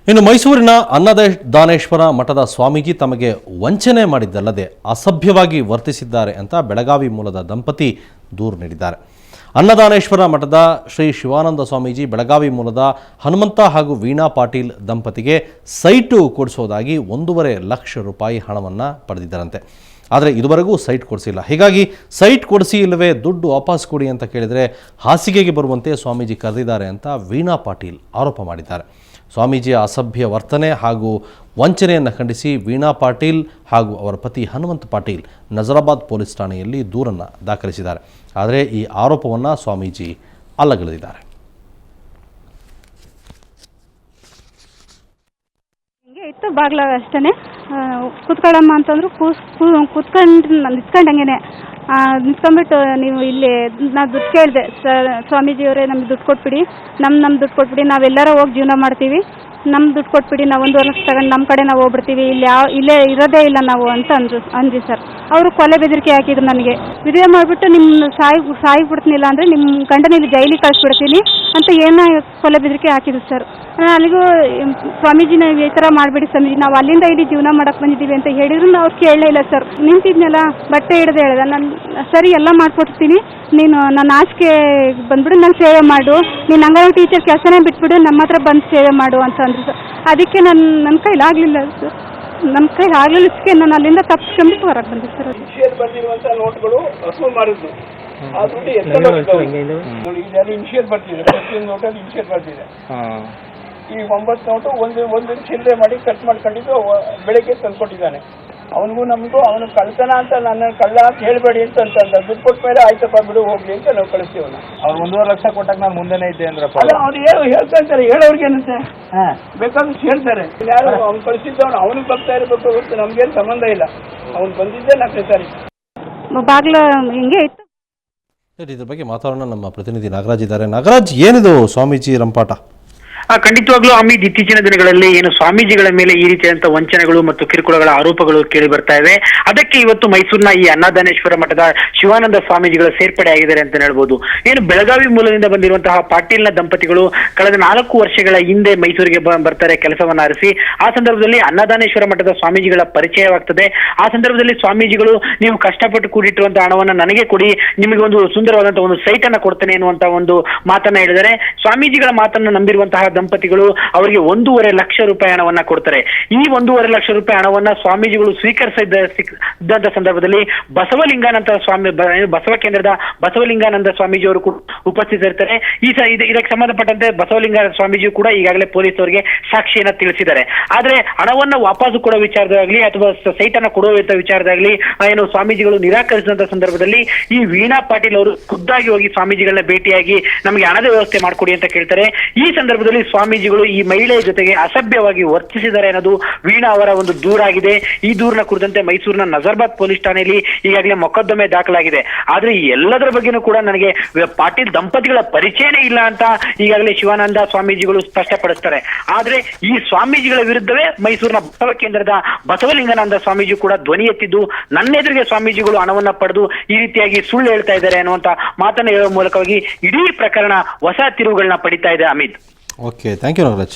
ಇನ್ನು ಮೈಸೂರಿನ ಅನ್ನದಾನೇಶ್ವರ ಮಠದ ಸ್ವಾಮೀಜಿ ತಮಗೆ ವಂಚನೆ ಮಾಡಿದ್ದಲ್ಲದೆ ಅಸಭ್ಯವಾಗಿ ವರ್ತಿಸಿದ್ದಾರೆ ಅಂತ ಬೆಳಗಾವಿ ಮೂಲದ ದಂಪತಿ ದೂರು ನೀಡಿದ್ದಾರೆ. ಅನ್ನದಾನೇಶ್ವರ ಮಠದ ಶ್ರೀ ಶಿವಾನಂದ ಸ್ವಾಮೀಜಿ ಬೆಳಗಾವಿ ಮೂಲದ ಹನುಮಂತ ಹಾಗೂ ವೀಣಾ ಪಾಟೀಲ್ ದಂಪತಿಗೆ ಸೈಟು ಕೊಡಿಸೋದಾಗಿ 1.5 ಲಕ್ಷ ರೂಪಾಯಿ ಹಣವನ್ನು ಪಡೆದಿದ್ದಾರಂತೆ. ಆದರೆ ಇದುವರೆಗೂ ಸೈಟ್ ಕೊಡಿಸಿಲ್ಲ. ಹೀಗಾಗಿ ಸೈಟ್ ಕೊಡಿಸಿ ಇಲ್ಲವೇ ದುಡ್ಡು ವಾಪಸ್ ಕೊಡಿ ಅಂತ ಕೇಳಿದರೆ ಹಾಸಿಗೆಗೆ ಬರುವಂತೆ ಸ್ವಾಮೀಜಿ ಕರೆದಿದ್ದಾರೆ ಅಂತ ವೀಣಾ ಪಾಟೀಲ್ ಆರೋಪ ಮಾಡಿದ್ದಾರೆ. ಸ್ವಾಮೀಜಿಯ ಅಸಭ್ಯ ವರ್ತನೆ ಹಾಗೂ ವಂಚನೆಯನ್ನು ಖಂಡಿಸಿ ವೀಣಾ ಪಾಟೀಲ್ ಹಾಗೂ ಅವರ ಪತಿ ಹನುಮಂತ ಪಾಟೀಲ್ ನಜರಾಬಾದ್ ಪೊಲೀಸ್ ಠಾಣೆಯಲ್ಲಿ ದೂರನ್ನು ದಾಖಲಿಸಿದ್ದಾರೆ. ಆದರೆ ಈ ಆರೋಪವನ್ನು ಸ್ವಾಮೀಜಿ ಅಲ್ಲಗಳೆದಿದ್ದಾರೆ. ಹಿಂಗೆ ಇತ್ತು ಬಾಗ್ಲಾಗ ಅಷ್ಟೇ ಕೂತ್ಕೊಳ್ಳಮ್ಮ ಅಂತಂದ್ರು ಕೂತ್ಕೊಂಡು ನಿಂತ್ಕೊಂಡಂಗೆ ನಿಂತ್ಕೊಂಡ್ಬಿಟ್ಟು ನೀವು ಇಲ್ಲಿ ನಾನು ದುಡ್ಡು ಕೇಳಿದೆ, ಸ್ವಾಮೀಜಿಯವರೇ ನಮ್ಗೆ ದುಡ್ಡು ಕೊಟ್ಬಿಡಿ, ನಮ್ಮ ದುಡ್ಡು ಕೊಟ್ಬಿಡಿ, ನಾವೆಲ್ಲರೂ ಹೋಗಿ ಜೀವನ ಮಾಡ್ತೀವಿ, ನಮ್ಮ ದುಡ್ಡು ಕೊಟ್ಬಿಡಿ, ನಾವು 1.5 ಲಕ್ಷ ತಗೊಂಡು ನಮ್ಮ ಕಡೆ ನಾವು ಹೋಗ್ಬಿಡ್ತೀವಿ, ಇಲ್ಲೇ ಇರೋದೇ ಇಲ್ಲ ನಾವು ಅಂತ ಅಂದ್ವಿ ಸರ್. ಅವರು ಕೊಲೆ ಬೆದರಿಕೆ ಹಾಕಿದ್ರು ನನಗೆ. ವಿಡಿಯೋ ಮಾಡಿಬಿಟ್ಟು ನಿಮ್ಮ ಸಾಯಿ ಬಿಡ್ತೀನಿಲ್ಲ ಅಂದರೆ ನಿಮ್ಮ ಗಂಡನ ಇಲ್ಲಿ ಜೈಲಿಗೆ ಕಳಿಸ್ಬಿಡ್ತೀನಿ ಅಂತ ಏನೋ ಕೊಲೆ ಬೆದರಿಕೆ ಹಾಕಿದ್ರು ಸರ್. ಅಲ್ಲಿಗೂ ಸ್ವಾಮೀಜಿ ನಾವು ಈ ಥರ ಮಾಡಬೇಡಿ ಸ್ವಾಮೀಜಿ, ನಾವು ಅಲ್ಲಿಂದ ಇಲ್ಲಿ ಜೀವನ ಮಾಡಕ್ಕೆ ಬಂದಿದ್ದೀವಿ ಅಂತ ಹೇಳಿದ್ರು ಅವ್ರು ಕೇಳಲೇ ಇಲ್ಲ ಸರ್. ನಿಂತಿದ್ನಲ್ಲ ಬಟ್ಟೆ ಹಿಡಿದು ಹೇಳಿದೆ, ನಾನು ಸರಿ ಎಲ್ಲ ಮಾಡಿಕೊಡ್ತೀನಿ, ನೀನು ನನ್ನ ಆಸೆಗೆ ಬಂದ್ಬಿಡು, ನಾನು ಸೇವೆ ಮಾಡು, ನೀನು ಅಂಗನವಾಡಿ ಟೀಚರ್ ಕೆಲಸನೇ ಬಿಟ್ಬಿಡು, ನಮ್ಮ ಹತ್ರ ಬಂದು ಸೇವೆ ಮಾಡು ಅಂತ ಅಂದರು ಸರ್. ಅದಕ್ಕೆ ನನ್ನ ಕೈಲಾಗಲಿಲ್ಲ ಸರ್, ನಮ್ಮ ಕೈಲಿ ಆಗಲಿಕ್ಕೆ ನಾನು ಅಲ್ಲಿಂದ ತಪ್ಪಿಸ್ಕೊಂಡ್ಬಿಟ್ಟು ಹೊರಗೆ ಬಂದೆ ಸರ್. ಬಂದಿರುವಂತಹ ನೋಟ್ಗಳು ವಸೂಲು ಮಾಡಿದ್ದು ಆ ದುಡ್ಡು ಇನ್ಶಿಯರ್ ಬರ್ತಿದೆ, ಪ್ರತಿಯೊಂದು ನೋಟಲ್ಲಿ ಇನ್ಶಿಯರ್ ಬರ್ತಿದೆ. ಈ 9 ನೋಟು ಒಂದು ಚಿಲ್ಲರೆ ಮಾಡಿ ಕಟ್ ಮಾಡ್ಕೊಂಡಿದ್ದು ಬೆಳಗ್ಗೆ ತಂದ್ಕೊಟ್ಟಿದ್ದಾನೆ. ಅವನಿಗೂ ನಮಗೂ ಅವನು ಕಳ್ತನ ಅಂತ ನನ್ನ ಕಳ್ಳ ಅಂತ ಹೇಳ್ಬೇಡಿ ಅಂತ ದುಡ್ಡು ಕೊಟ್ಟ ಮೇಲೆ ಆಯ್ತಪ್ಪ ಬಿಡು ಹೋಗ್ಲಿ ಅಂತ ನಾವು ಕಳಿಸ್ತೀವಿ. ಅವ್ರು 1.5 ಲಕ್ಷ ಕೊಟ್ಟಾಗ ನಾನು ಮುಂದೆನೇ ಇದ್ದೆ ಅಂದ್ರಪ್ಪ. ಅಲ್ಲ ಅವ್ರು ಹೇಳ್ತಾ ಇರ್ತಾರೆ, ಹೇಳೋರ್ಗೆ ಏನಂತೆ ಬೇಕಾದಷ್ಟು ಹೇಳ್ತಾರೆ. ಯಾರು ಅವ್ನು ಕಳಿಸಿದ್ದವನು ಅವನಿಗೆ ಬರ್ತಾ ಇರಬೇಕು ಹೊರತು ನಮ್ಗೇನು ಸಂಬಂಧ ಇಲ್ಲ. ಅವ್ನು ಬಂದಿದ್ದೆ 4ನೇ ತಾರೀಕು ಬಾಗ್ಲ ಹಿಂಗೆ ಇತ್ತು. ಇದ್ರ ಬಗ್ಗೆ ಮಾತಾಡೋಣ, ನಮ್ಮ ಪ್ರತಿನಿಧಿ ನಾಗರಾಜ್ ಇದ್ದಾರೆ. ನಾಗರಾಜ್, ಏನಿದು ಸ್ವಾಮೀಜಿ ರಂಪಾಟ? ಖಂಡಿತವಾಗ್ಲೂ ಅಮಿತ್, ಇತ್ತೀಚಿನ ದಿನಗಳಲ್ಲಿ ಏನು ಸ್ವಾಮೀಜಿಗಳ ಮೇಲೆ ಈ ರೀತಿಯಾದಂತಹ ವಂಚನೆಗಳು ಮತ್ತು ಕಿರುಕುಳಗಳ ಆರೋಪಗಳು ಕೇಳಿ ಬರ್ತಾ ಇವೆ. ಅದಕ್ಕೆ ಇವತ್ತು ಮೈಸೂರಿನ ಈ ಅನ್ನದಾನೇಶ್ವರ ಮಠದ ಶಿವಾನಂದ ಸ್ವಾಮೀಜಿಗಳ ಸೇರ್ಪಡೆ ಆಗಿದ್ದಾರೆ ಅಂತ ಹೇಳ್ಬೋದು. ಏನು ಬೆಳಗಾವಿ ಮೂಲದಿಂದ ಬಂದಿರುವಂತಹ ಪಾಟೀಲ್ನ ದಂಪತಿಗಳು ಕಳೆದ 4 ವರ್ಷಗಳ ಹಿಂದೆ ಮೈಸೂರಿಗೆ ಬರ್ತಾರೆ ಕೆಲಸವನ್ನ ಆರಿಸಿ. ಆ ಸಂದರ್ಭದಲ್ಲಿ ಅನ್ನದಾನೇಶ್ವರ ಮಠದ ಸ್ವಾಮೀಜಿಗಳ ಪರಿಚಯವಾಗ್ತದೆ. ಆ ಸಂದರ್ಭದಲ್ಲಿ ಸ್ವಾಮೀಜಿಗಳು, ನೀವು ಕಷ್ಟಪಟ್ಟು ಕೂಡಿಟ್ಟಿರುವಂತಹ ಹಣವನ್ನ ನನಗೆ ಕೊಡಿ, ನಿಮಗೆ ಒಂದು ಸುಂದರವಾದಂತಹ ಒಂದು ಸೈಟ್ ಅನ್ನ ಕೊಡ್ತೇನೆ ಎನ್ನುವಂತಹ ಒಂದು ಮಾತನ್ನ ಹೇಳಿದರೆ, ಸ್ವಾಮೀಜಿಗಳ ಮಾತನ್ನು ನಂಬಿರುವಂತಹ ದಂಪತಿಗಳು ಅವರಿಗೆ 1.5 ಲಕ್ಷ ರೂಪಾಯಿ ಹಣವನ್ನ ಕೊಡ್ತಾರೆ. ಈ 1.5 ಲಕ್ಷ ರೂಪಾಯಿ ಹಣವನ್ನ ಸ್ವಾಮೀಜಿಗಳು ಸ್ವೀಕರಿಸಿದ್ದಂತ ಸಂದರ್ಭದಲ್ಲಿ ಬಸವಲಿಂಗಾನಂದ ಸ್ವಾಮಿ, ಬಸವ ಕೇಂದ್ರದ ಬಸವಲಿಂಗಾನಂದ ಸ್ವಾಮೀಜಿ ಅವರು ಕೂಡ ಉಪಸ್ಥಿತರಿರ್ತಾರೆ. ಇದಕ್ಕೆ ಸಂಬಂಧಪಟ್ಟಂತೆ ಬಸವಲಿಂಗ ಸ್ವಾಮೀಜಿ ಕೂಡ ಈಗಾಗಲೇ ಪೊಲೀಸ್ ಅವರಿಗೆ ಸಾಕ್ಷಿಯನ್ನ ತಿಳಿಸಿದ್ದಾರೆ. ಆದ್ರೆ ಹಣವನ್ನ ವಾಪಸ್ ಕೊಡೋ ವಿಚಾರದಾಗ್ಲಿ ಅಥವಾ ಸೈಟ್ ಅನ್ನ ಕೊಡುವ ವಿಚಾರದಾಗ್ಲಿ ಏನು ಸ್ವಾಮೀಜಿಗಳು ನಿರಾಕರಿಸಿದಂತ ಸಂದರ್ಭದಲ್ಲಿ ಈ ವೀಣಾ ಪಾಟೀಲ್ ಅವರು ಖುದ್ದಾಗಿ ಹೋಗಿ ಸ್ವಾಮೀಜಿಗಳನ್ನ ಭೇಟಿಯಾಗಿ ನಮಗೆ ಹಣದ ವ್ಯವಸ್ಥೆ ಮಾಡಿಕೊಡಿ ಅಂತ ಕೇಳ್ತಾರೆ. ಈ ಸಂದರ್ಭದಲ್ಲಿ ಸ್ವಾಮೀಜಿಗಳು ಈ ಮಹಿಳೆಯ ಜೊತೆಗೆ ಅಸಭ್ಯವಾಗಿ ವರ್ತಿಸಿದ್ದಾರೆ ಅನ್ನೋದು ವೀಣಾ ಅವರ ಒಂದು ದೂರಾಗಿದೆ. ಈ ದೂರಿನ ಕುರಿತಂತೆ ಮೈಸೂರಿನ ನಜರಾಬಾದ್ ಪೊಲೀಸ್ ಠಾಣೆಯಲ್ಲಿ ಈಗಾಗಲೇ ಮೊಕದ್ದಮೆ ದಾಖಲಾಗಿದೆ. ಆದ್ರೆ ಈ ಎಲ್ಲದರ ಬಗ್ಗೆನೂ ಕೂಡ ನನಗೆ ಪಾಟೀಲ್ ದಂಪತಿಗಳ ಪರಿಚಯನೇ ಇಲ್ಲ ಅಂತ ಈಗಾಗಲೇ ಶಿವಾನಂದ ಸ್ವಾಮೀಜಿಗಳು ಸ್ಪಷ್ಟಪಡಿಸ್ತಾರೆ. ಆದ್ರೆ ಈ ಸ್ವಾಮೀಜಿಗಳ ವಿರುದ್ಧವೇ ಮೈಸೂರಿನ ಬಸವ ಕೇಂದ್ರದ ಬಸವಲಿಂಗಾನಂದ ಸ್ವಾಮೀಜಿ ಕೂಡ ಧ್ವನಿ ಎತ್ತಿದ್ದು, ನನ್ನೆದುರಿಗೆ ಸ್ವಾಮೀಜಿಗಳು ಹಣವನ್ನ ಪಡೆದು ಈ ರೀತಿಯಾಗಿ ಸುಳ್ಳು ಹೇಳ್ತಾ ಇದ್ದಾರೆ ಅನ್ನುವಂತ ಮಾತನ್ನ ಹೇಳುವ ಮೂಲಕವಾಗಿ ಇಡೀ ಪ್ರಕರಣ ಹೊಸ ತಿರುವುಗಳನ್ನ ಪಡಿತಾ ಇದೆ. Amit, okay, thank you Nagaraj.